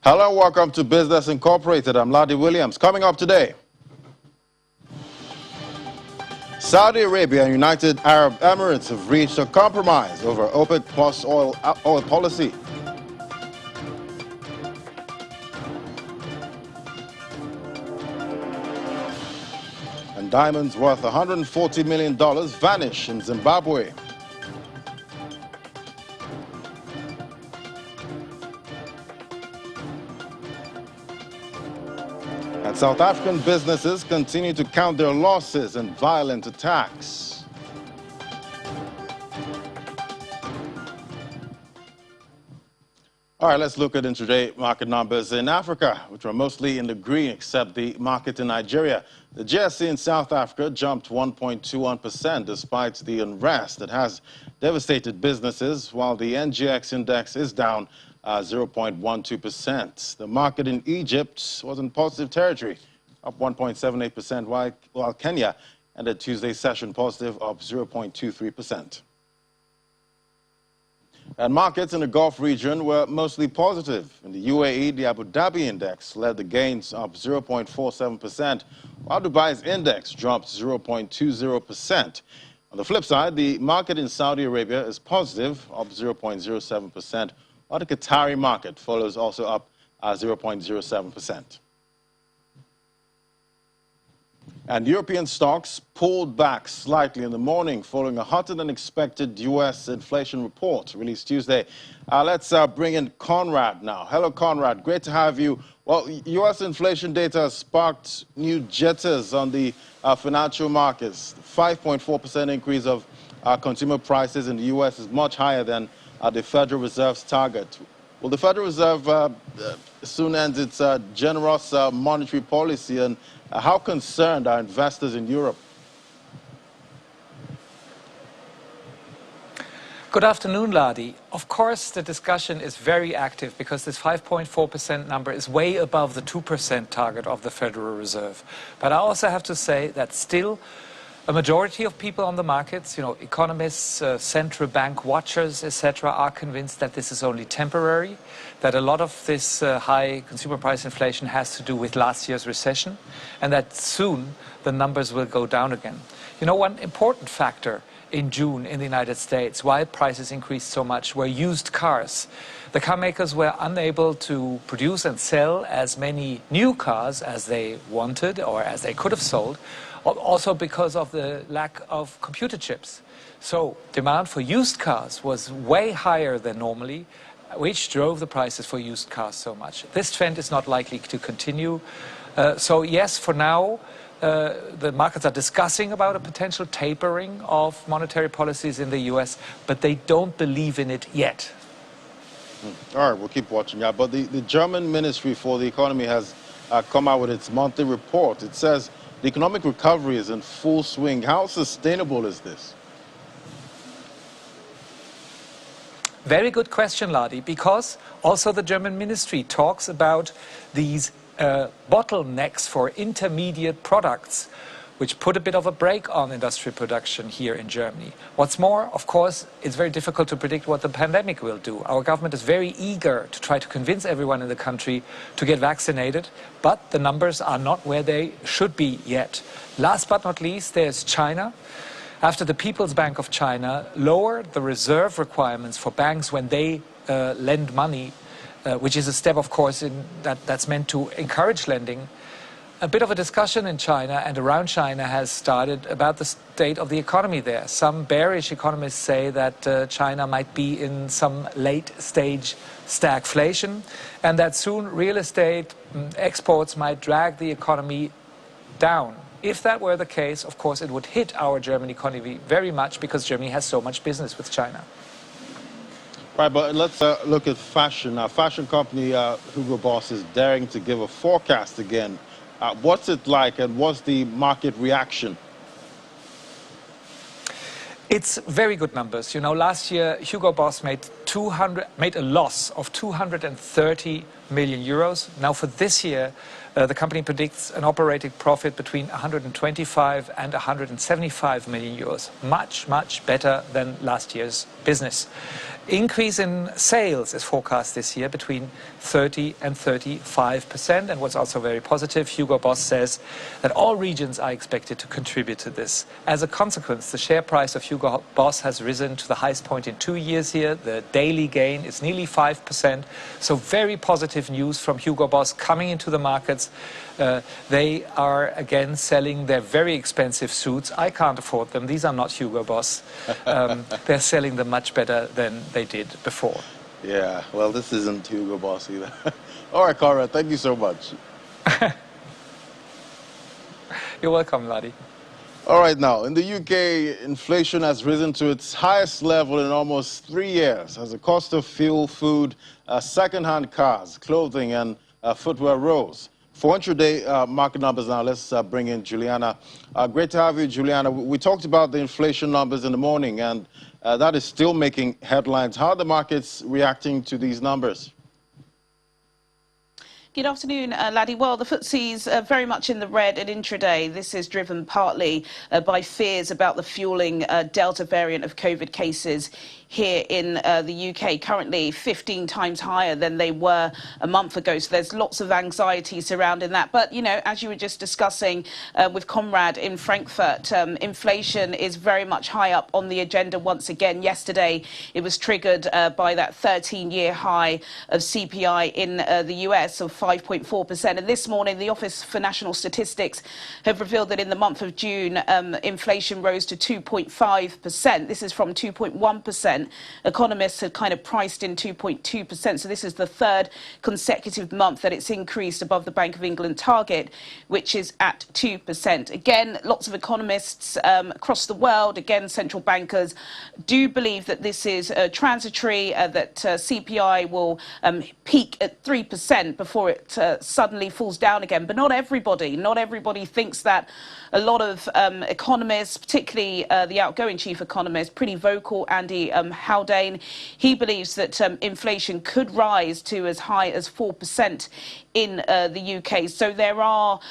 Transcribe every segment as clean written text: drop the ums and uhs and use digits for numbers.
Hello, welcome to Business Incorporated. I'm Ladi Williams. Coming up today, Saudi Arabia and United Arab Emirates have reached a compromise over OPEC plus oil policy. And diamonds worth $140 million vanish in Zimbabwe. And South African businesses continue to count their losses in violent attacks. All right, let's look at intraday market numbers in Africa, which are mostly in the green except the market in Nigeria. The GSE in South Africa jumped 1.21% despite the unrest that has devastated businesses, while the NGX index is down 0.12%. The market in Egypt was in positive territory, up 1.78%, while Kenya ended Tuesday's session positive, up 0.23%. And markets in the Gulf region were mostly positive. In the UAE, the Abu Dhabi index led the gains, up 0.47%, while Dubai's index dropped 0.20%. On the flip side, the market in Saudi Arabia is positive, up 0.07%, while the Qatari market follows, also up 0.07%. And European stocks pulled back slightly in the morning following a hotter-than-expected U.S. inflation report released Tuesday. Let's bring in Conrad now. Hello, Conrad. Great to have you. Well, U.S. inflation data has sparked new jitters on the financial markets. The 5.4% increase of consumer prices in the U.S. is much higher than the Federal Reserve's target. Will the Federal Reserve soon end its generous monetary policy, and how concerned are investors in Europe? Good afternoon, Ladi. Of course, the discussion is very active because this 5.4% number is way above the 2% target of the Federal Reserve. But I also have to say that still a majority of people on the markets, economists, central bank watchers, etc., are convinced that this is only temporary, that a lot of this high consumer price inflation has to do with last year's recession, and that soon the numbers will go down again. One important factor in June in the United States, why prices increased so much, were used cars. The car makers were unable to produce and sell as many new cars as they wanted or as they could have sold, also because of the lack of computer chips. So demand for used cars was way higher than normally, which drove the prices for used cars so much. This trend is not likely to continue. So yes, for now, the markets are discussing about a potential tapering of monetary policies in the US, but they don't believe in it yet. All right, we'll keep watching that. But the German Ministry for the Economy has come out with its monthly report. It says the economic recovery is in full swing. How sustainable is this? Very good question, Ladi, because also the German ministry talks about these bottlenecks for intermediate products, which put a bit of a brake on industrial production here in Germany. What's more, of course, it's very difficult to predict what the pandemic will do. Our government is very eager to try to convince everyone in the country to get vaccinated, but the numbers are not where they should be yet. Last but not least, there's China. After the People's Bank of China lowered the reserve requirements for banks when they lend money, which is a step, of course, that's meant to encourage lending, a bit of a discussion in China and around China has started about the state of the economy there. Some bearish economists say that China might be in some late-stage stagflation and that soon real estate exports might drag the economy down. If that were the case, of course, it would hit our German economy very much because Germany has so much business with China. Right, but let's look at fashion. Now, fashion company Hugo Boss is daring to give a forecast again. What's it like and what's the market reaction? It's very good numbers. Last year, Hugo Boss made made a loss of 230 million euros. Now for this year, the company predicts an operating profit between 125 and 175 million euros. Much, much better than last year's business. Increase in sales is forecast this year between 30 and 35%. And what's also very positive, Hugo Boss says that all regions are expected to contribute to this. As a consequence, the share price of Hugo Boss has risen to the highest point in 2 years here. The daily gain is nearly 5%. So very positive news from Hugo Boss coming into the markets. They are again selling their very expensive suits. I can't afford them. These are not Hugo Boss. They're selling them much better than they did before. Yeah, well, this isn't Hugo Boss either. All right, Conrad, thank you so much. You're welcome, Ladi. All right, now, in the UK, inflation has risen to its highest level in almost 3 years as the cost of fuel, food, second-hand cars, clothing, and footwear rose. For intraday market numbers now, let's bring in Juliana. Great to have you, Juliana. We talked about the inflation numbers in the morning, and that is still making headlines. How are the markets reacting to these numbers? Good afternoon, Laddie. Well, the FTSE's very much in the red at intraday. This is driven partly by fears about the fueling Delta variant of COVID cases here in the UK, currently 15 times higher than they were a month ago. So there's lots of anxiety surrounding that. But, you know, as you were just discussing with Conrad in Frankfurt, inflation is very much high up on the agenda once again. Yesterday, it was triggered by that 13-year high of CPI in the US of 5.4%. And this morning, the Office for National Statistics have revealed that in the month of June, inflation rose to 2.5%. This is from 2.1%. Economists had kind of priced in 2.2%. So this is the third consecutive month that it's increased above the Bank of England target, which is at 2%. Again, lots of economists across the world, again, central bankers, do believe that this is transitory, that CPI will peak at 3% before it suddenly falls down again. But not everybody thinks that. A lot of economists, particularly the outgoing chief economist, pretty vocal, Andy Haldane, he believes that inflation could rise to as high as 4% in the UK. So there are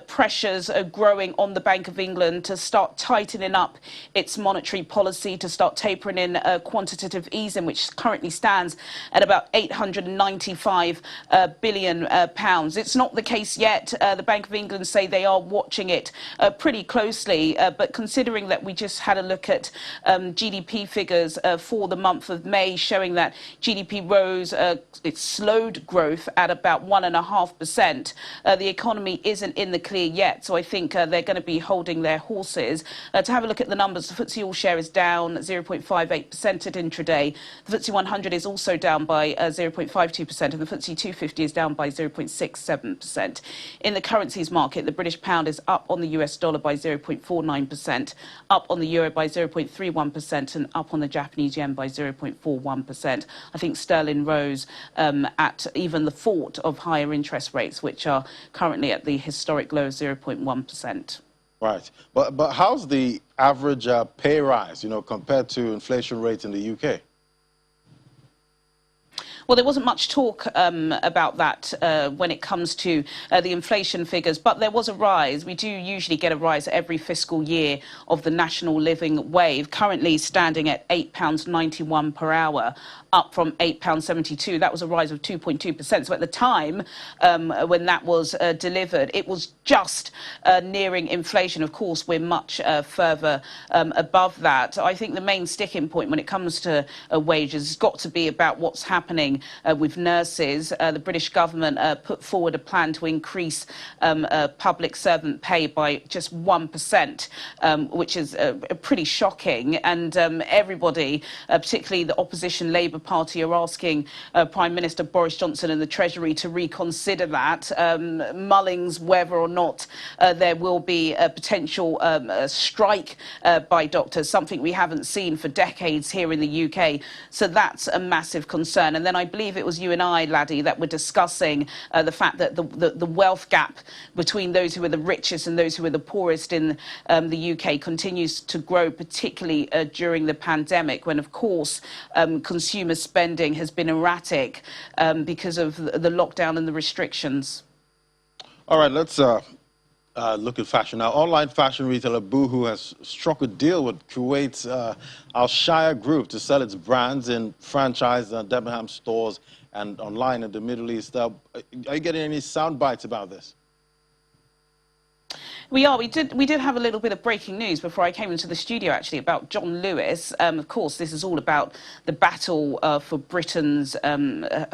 pressures growing on the Bank of England to start tightening up its monetary policy, to start tapering in quantitative easing, which currently stands at about £895 billion. It's not the case yet. The Bank of England say they are watching it pretty closely, but considering that we just had a look at GDP figures for the month of May, showing that GDP rose, it slowed growth at about 1.5%. The economy isn't in the clear yet, so I think they're going to be holding their horses. To have a look at the numbers, the FTSE All-Share is down 0.58% at intraday. The FTSE 100 is also down by 0.52%, and the FTSE 250 is down by 0.67%. In the currencies market, the British pound is up on the US dollar by 0.49%, up on the euro by 0.31%, and up on the Japanese yen by 0.41%. I think sterling rose at even the thought of higher interest rates, which are currently at the historic low of 0.1%. Right. But how's the average pay rise, you know, compared to inflation rates in the UK? Well, there wasn't much talk about that when it comes to the inflation figures, but there was a rise. We do usually get a rise every fiscal year of the national living wage, currently standing at £8.91 per hour, up from £8.72. That was a rise of 2.2%. So at the time when that was delivered, it was just nearing inflation. Of course, we're much further above that. I think the main sticking point when it comes to wages has got to be about what's happening with nurses. The British government put forward a plan to increase public servant pay by just 1%, which is pretty shocking. And everybody, particularly the opposition Labour Party, are asking Prime Minister Boris Johnson and the Treasury to reconsider that, mullings whether or not there will be a potential strike by doctors, something we haven't seen for decades here in the UK. So that's a massive concern. And then I I believe it was you and I, Laddie, that were discussing the fact that the wealth gap between those who are the richest and those who are the poorest in the UK continues to grow, particularly during the pandemic, when, of course, consumer spending has been erratic because of the lockdown and the restrictions. All right, let's look at fashion. Now, online fashion retailer Boohoo has struck a deal with Kuwait's Al Shaya Group to sell its brands in franchise Debenham stores and online in the Middle East. Are you getting any sound bites about this? We are. We did have a little bit of breaking news before I came into the studio, actually, about John Lewis. Of course, this is all about the battle for Britain's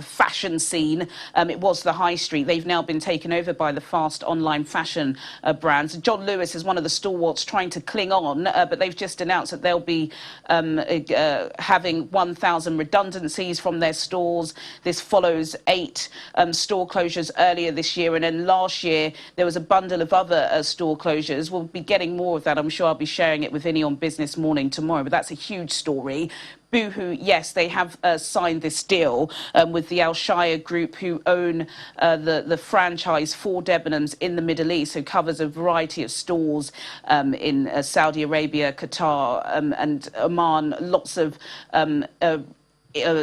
fashion scene. It was the high street. They've now been taken over by the fast online fashion brands. John Lewis is one of the stalwarts trying to cling on, but they've just announced that they'll be having 1,000 redundancies from their stores. This follows 8 store closures earlier this year, and then last year there was a bundle of other store closures. We'll be getting more of that. I'm sure I'll be sharing it with Vinny on Business Morning tomorrow, but that's a huge story. Boohoo, yes, they have signed this deal with the Al Shaya Group, who own the franchise for Debenhams in the Middle East, who covers a variety of stores in Saudi Arabia, Qatar and Oman, lots of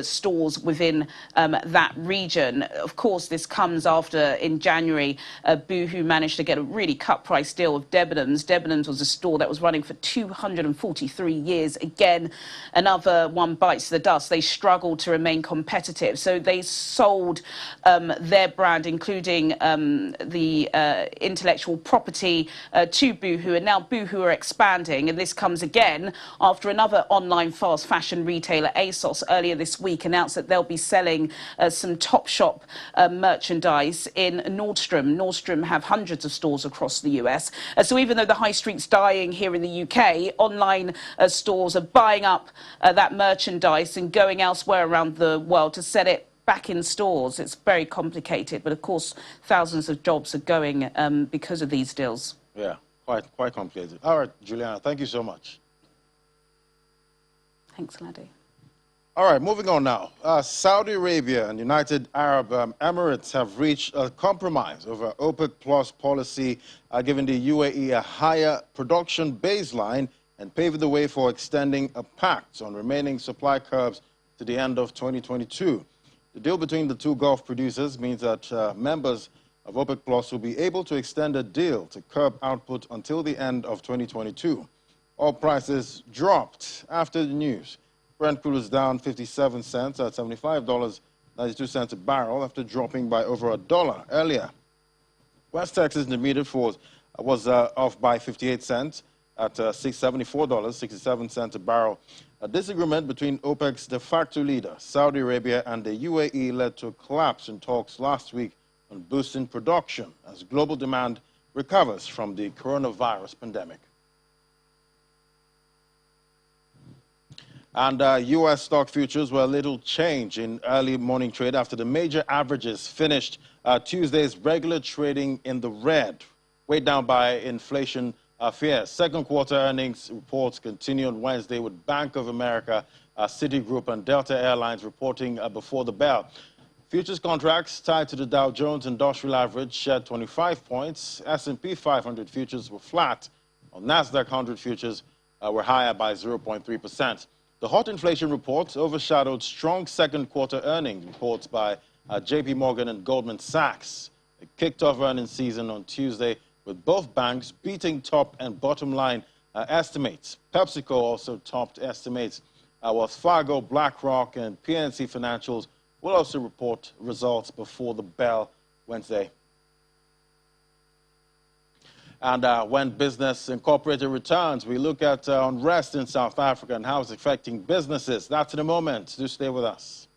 stores within that region. Of course, this comes after, in January, Boohoo managed to get a really cut-price deal with Debenhams. Debenhams was a store that was running for 243 years. Again, another one bites the dust. They struggled to remain competitive. So they sold their brand, including the intellectual property, to Boohoo. And now Boohoo are expanding. And this comes again after another online fast fashion retailer, ASOS, earlier this week announced that they'll be selling some Topshop merchandise in Nordstrom. Nordstrom have hundreds of stores across the US. So even though the high street's dying here in the UK, online stores are buying up that merchandise and going elsewhere around the world to sell it back in stores. It's very complicated, but of course thousands of jobs are going because of these deals. Yeah, quite complicated. All right, Juliana, thank you so much. Thanks, Laddie. All right, moving on now. Saudi Arabia and United Arab Emirates have reached a compromise over OPEC Plus policy, giving the UAE a higher production baseline and paving the way for extending a pact on remaining supply curbs to the end of 2022. The deal between the two Gulf producers means that members of OPEC Plus will be able to extend a deal to curb output until the end of 2022. Oil prices dropped after the news. Brent crude is down 57 cents at $75.92 a barrel after dropping by over $1 earlier. West Texas Intermediate was off by 58 cents at $674.67 a barrel. A disagreement between OPEC's de facto leader, Saudi Arabia, and the UAE led to a collapse in talks last week on boosting production as global demand recovers from the coronavirus pandemic. And U.S. stock futures were a little change in early morning trade after the major averages finished Tuesday's regular trading in the red, weighed down by inflation fears. Second quarter earnings reports continue on Wednesday with Bank of America, Citigroup, and Delta Airlines reporting before the bell. Futures contracts tied to the Dow Jones Industrial Average shed 25 points. S&P 500 futures were flat, while NASDAQ 100 futures were higher by 0.3%. The hot inflation reports overshadowed strong second quarter earnings reports by JP Morgan and Goldman Sachs. It kicked off earnings season on Tuesday with both banks beating top and bottom line estimates. PepsiCo also topped estimates, while Fargo, BlackRock, and PNC Financials will also report results before the bell Wednesday. And when Business Incorporated returns, we look at unrest in South Africa and how it's affecting businesses. That's in a moment. Do stay with us.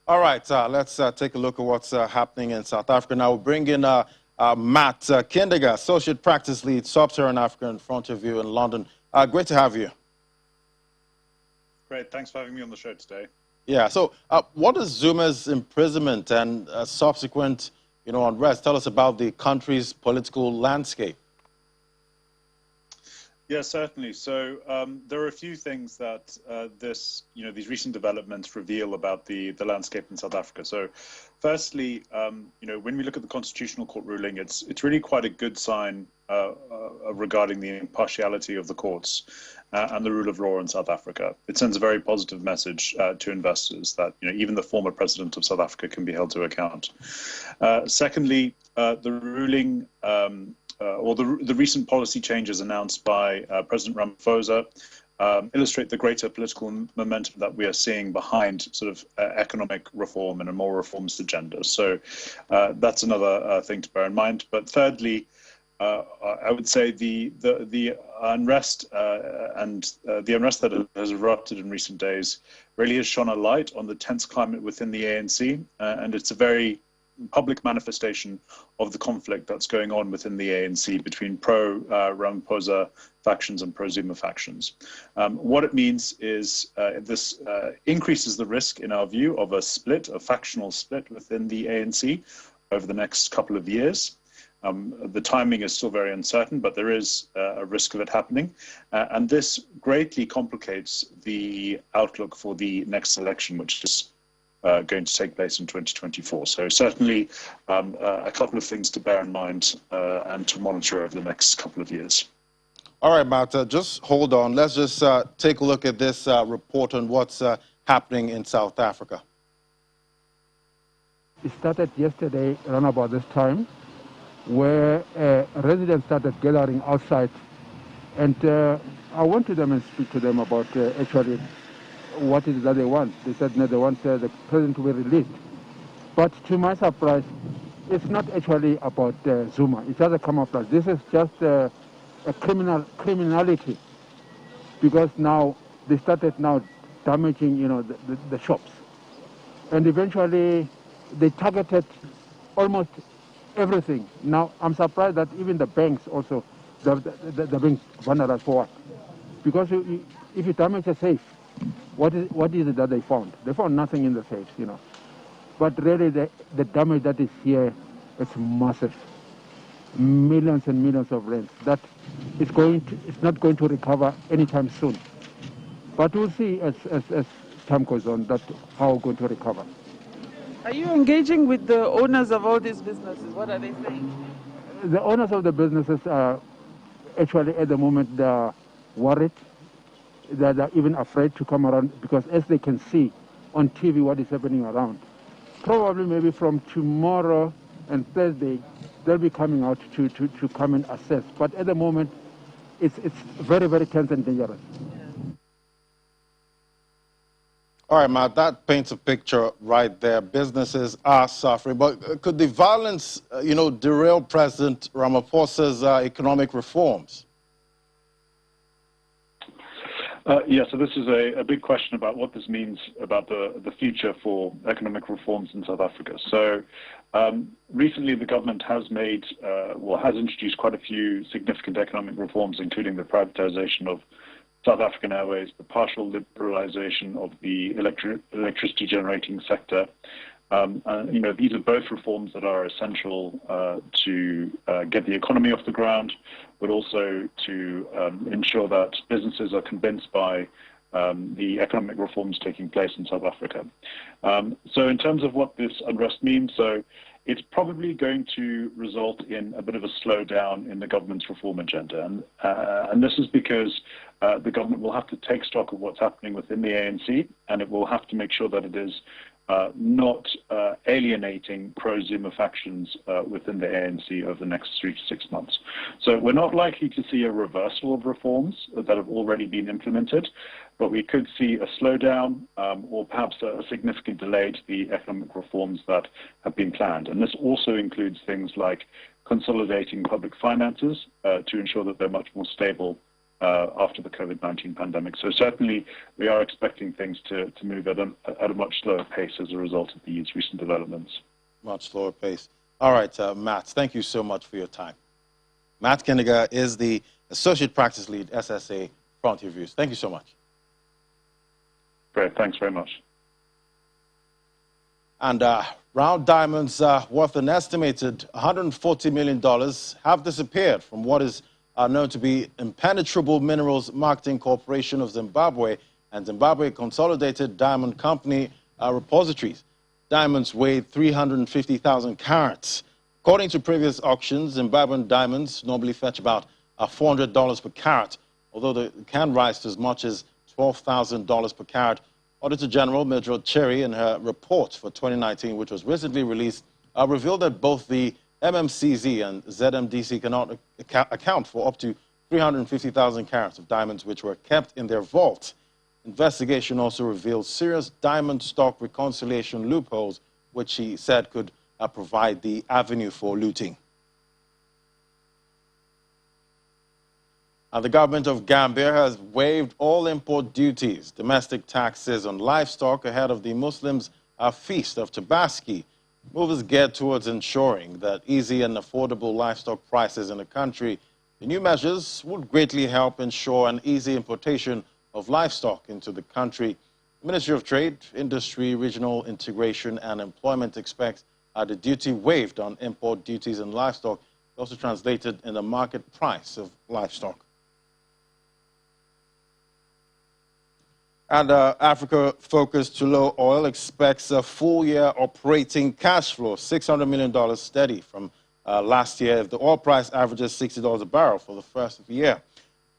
All right, let's take a look at what's happening in South Africa. Now we'll bring in Matt Kindiger, Associate Practice Lead, Sub-Saharan Africa and Frontier View in London. Great to have you. Great. Thanks for having me on the show today. Yeah, so what does Zuma's imprisonment and subsequent, unrest tell us about the country's political landscape? Yeah, certainly. So there are a few things that these recent developments reveal about the landscape in South Africa. So, firstly, when we look at the Constitutional Court ruling, it's really quite a good sign regarding the impartiality of the courts and the rule of law in South Africa. It sends a very positive message to investors that even the former president of South Africa can be held to account. Secondly, the ruling. Or the recent policy changes announced by President Ramaphosa illustrate the greater political momentum that we are seeing behind sort of economic reform and a more reformist agenda. So that's another thing to bear in mind. But thirdly, I would say the unrest the unrest that has erupted in recent days really has shone a light on the tense climate within the ANC, and it's a very public manifestation of the conflict that's going on within the ANC between pro-Ramaphosa factions and pro-Zuma factions. What it means is this increases the risk, in our view, of a factional split within the ANC over the next couple of years. The timing is still very uncertain, but there is a risk of it happening. And this greatly complicates the outlook for the next election, which is going to take place in 2024. So certainly a couple of things to bear in mind and to monitor over the next couple of years. All right, Matt, just hold on. Let's just take a look at this report on what's happening in South Africa. It started yesterday around about this time, where residents started gathering outside. And I went to them and speak to them about actually what is it that they want. They said no, they want the president to be released. But to my surprise, it's not actually about Zuma. It's just a camouflage. This is just a criminality, because now they started now damaging, the shops, and eventually they targeted almost everything. Now I'm surprised that even the banks also they're being vulnerable for what? Because if you damage a safe, what is it that they found? They found nothing in the safes, But really, the damage that is here is massive. Millions and millions of rents. That it's not going to recover anytime soon. But we'll see as time goes on how we're going to recover. Are you engaging with the owners of all these businesses? What are they saying? The owners of the businesses are actually at the moment they're worried. They're even afraid to come around, because as they can see on TV what is happening around, probably maybe from tomorrow and Thursday, they'll be coming out to come and assess. But at the moment, it's very, very tense and dangerous. All right, Matt, that paints a picture right there. Businesses are suffering. But could the violence, derail President Ramaphosa's economic reforms? Yeah, so this is a big question about what this means about the future for economic reforms in South Africa. So recently the government has has introduced quite a few significant economic reforms, including the privatization of South African Airways, the partial liberalization of the electricity generating sector. These are both reforms that are essential to get the economy off the ground, but also to ensure that businesses are convinced by the economic reforms taking place in South Africa. So in terms of what this unrest means, so it's probably going to result in a bit of a slowdown in the government's reform agenda. And this is because the government will have to take stock of what's happening within the ANC, and it will have to make sure that it is not alienating pro-Zuma factions within the ANC over the next 3 to 6 months. So we're not likely to see a reversal of reforms that have already been implemented, but we could see a slowdown or perhaps a significant delay to the economic reforms that have been planned. And this also includes things like consolidating public finances to ensure that they're much more stable after the COVID-19 pandemic. So certainly we are expecting things to move at a much slower pace as a result of these recent developments. Much slower pace. All right, Matt, thank you so much for your time. Matt Kinniger is the Associate Practice Lead, SSA Frontier Views. Thank you so much. Great, thanks very much. And round diamonds worth an estimated $140 million have disappeared from what is known to be Impenetrable Minerals Marketing Corporation of Zimbabwe and Zimbabwe Consolidated Diamond Company repositories. Diamonds weighed 350,000 carats. According to previous auctions, Zimbabwean diamonds normally fetch about $400 per carat, although they can rise to as much as $12,000 per carat. Auditor General Mildred Cherry, in her report for 2019, which was recently released, revealed that both the MMCZ and ZMDC cannot account for up to 350,000 carats of diamonds which were kept in their vault. Investigation also revealed serious diamond stock reconciliation loopholes, which she said could provide the avenue for looting. And the government of Gambia has waived all import duties, domestic taxes on livestock ahead of the Muslims' feast of Tabaski. Move is geared towards ensuring that easy and affordable livestock prices in the country. The new measures would greatly help ensure an easy importation of livestock into the country. The Ministry of Trade, Industry, Regional Integration and Employment expects the duty waived on import duties and livestock also translated in the market price of livestock. And Africa-focused Tullow Oil expects a full-year operating cash flow, $600 million steady from last year if the oil price averages $60 a barrel for the first of the year.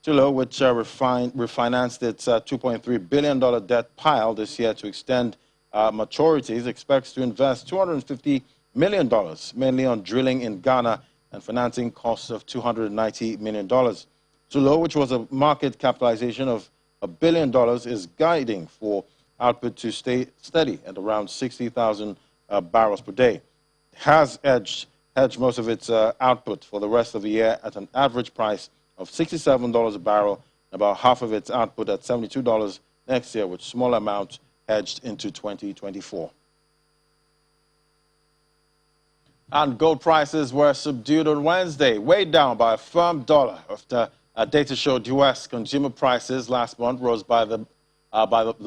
Tullow, which refinanced its $2.3 billion debt pile this year to extend maturities, expects to invest $250 million, mainly on drilling in Ghana and financing costs of $290 million. Tullow, which was a market capitalization of $1 billion, is guiding for output to stay steady at around 60,000 barrels per day. It has hedged most of its output for the rest of the year at an average price of $67 a barrel, about half of its output at $72 next year, with small amounts hedged into 2024. And gold prices were subdued on Wednesday, weighed down by a firm dollar after data showed U.S. consumer prices last month rose by the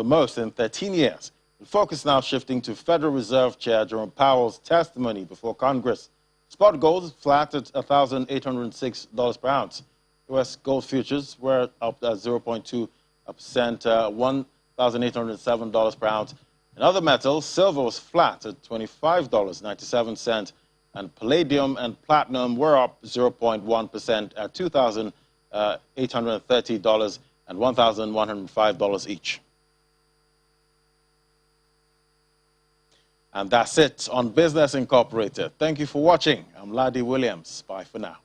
most in 13 years. The focus now shifting to Federal Reserve Chair Jerome Powell's testimony before Congress. Spot gold is flat at $1,806 per ounce. U.S. gold futures were up at 0.2%, $1,807 per ounce. In other metals, silver was flat at $25.97, and palladium and platinum were up 0.1% at $2,830 and $1,105 each. And that's it on Business Incorporated. Thank you for watching. I'm Ladi Williams. Bye for now.